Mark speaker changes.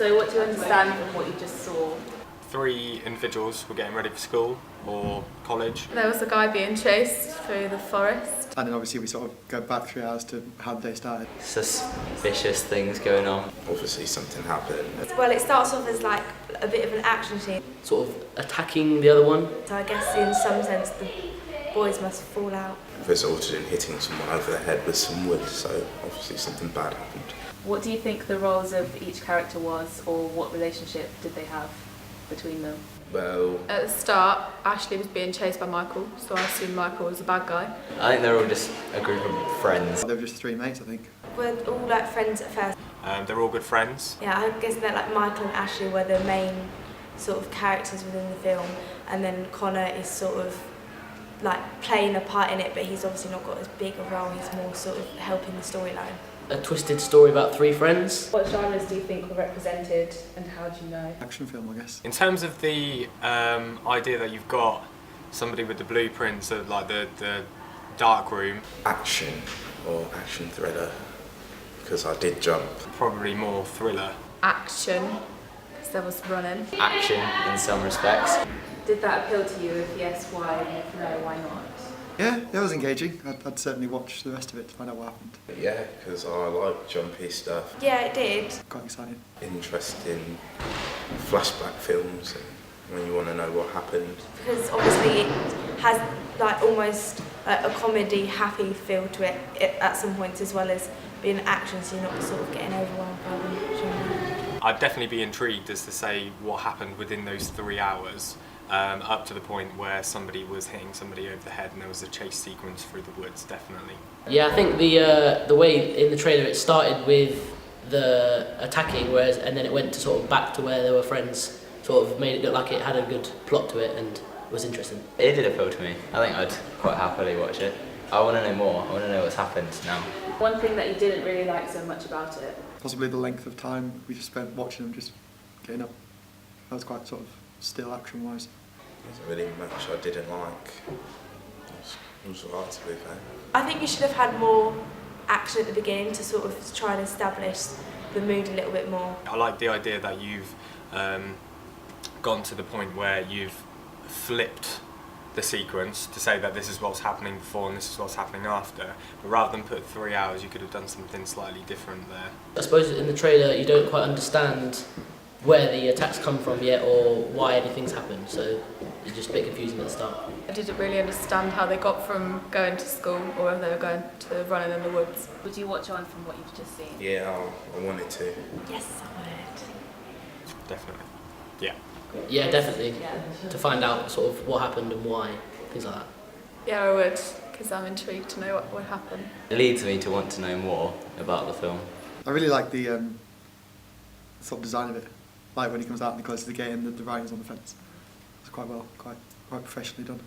Speaker 1: So what do you understand from what you just saw?
Speaker 2: 3 individuals were getting ready for school or college.
Speaker 1: There was a guy being chased through the forest.
Speaker 3: And then obviously we sort of go back 3 hours to how the day started.
Speaker 4: Suspicious things going on.
Speaker 5: Obviously something happened.
Speaker 6: Well, it starts off as like a bit of an action scene.
Speaker 4: Sort of attacking the other one.
Speaker 6: So I guess in some sense the boys must fall out.
Speaker 5: Resulted in hitting someone over the head with some wood, so obviously something bad happened.
Speaker 1: What do you think the roles of each character was, or what relationship did they have between them?
Speaker 5: Well,
Speaker 1: At the start, Ashley was being chased by Michael, so I assumed Michael was the bad guy.
Speaker 4: I think they're all just a group of friends.
Speaker 3: They were just 3 mates, I think.
Speaker 6: We're all like friends at first.
Speaker 2: They're all good friends.
Speaker 6: Yeah, I guess that like Michael and Ashley were the main sort of characters within the film, and then Connor is sort of like playing a part in it, but he's obviously not got as big a role. He's more sort of helping the storyline.
Speaker 4: A twisted story about 3 friends.
Speaker 1: What genres do you think were represented, and how do you know?
Speaker 3: Action film, I guess.
Speaker 2: In terms of the idea that you've got somebody with the blueprints of like the dark room,
Speaker 5: action or action thriller, because I did jump.
Speaker 2: probably more thriller.
Speaker 1: Action, because there was running.
Speaker 4: Action in some respects.
Speaker 1: Did that appeal to you? If yes, why? And if no, why not?
Speaker 3: Yeah, it was engaging. I'd certainly watch the rest of it to find out what happened.
Speaker 5: Yeah, because I like jumpy stuff.
Speaker 6: Yeah, it did.
Speaker 3: Quite exciting.
Speaker 5: Interesting flashback films when you want to know what happened.
Speaker 6: Because obviously it has like almost like a comedy, happy feel to it at some points, as well as being action, so you're not sort of getting overwhelmed by the genre.
Speaker 2: I'd definitely be intrigued as to say what happened within those 3 hours, up to the point where somebody was hitting somebody over the head and there was a chase sequence through the woods, definitely.
Speaker 4: Yeah, I think the way in the trailer it started with the attacking, and then it went to sort of back to where they were friends, sort of made it look like it had a good plot to it and was interesting.
Speaker 7: It did appeal to me. I think I'd quite happily watch it. I want to know more. I want to know what's happened now.
Speaker 1: One thing that you didn't really like so much about it?
Speaker 3: Possibly the length of time we just spent watching them just getting up. That was quite sort of still action-wise.
Speaker 5: There's really much I didn't like. It was hard to be fair.
Speaker 6: I think you should have had more action at the beginning to sort of try and establish the mood a little bit more.
Speaker 2: I like the idea that you've gone to the point where you've flipped the sequence to say that this is what's happening before and this is what's happening after, but rather than put 3 hours you could have done something slightly different there.
Speaker 4: I suppose in the trailer you don't quite understand where the attacks come from yet or why anything's happened, so it's just a bit confusing at the start.
Speaker 1: I didn't really understand how they got from going to school or whether they were going to running in the woods. Would you watch on from what you've just seen?
Speaker 5: Yeah, I wanted to.
Speaker 6: Yes, I would.
Speaker 2: Definitely. Yeah.
Speaker 4: Yeah, definitely. To find out sort of what happened and why, things like that.
Speaker 1: Yeah, I would, because I'm intrigued to know what would happen.
Speaker 7: It leads me to want to know more about the film.
Speaker 3: I really like the sort of design of it. Like when he comes out and he closes the gate and the writing's on the fence. It's quite professionally done.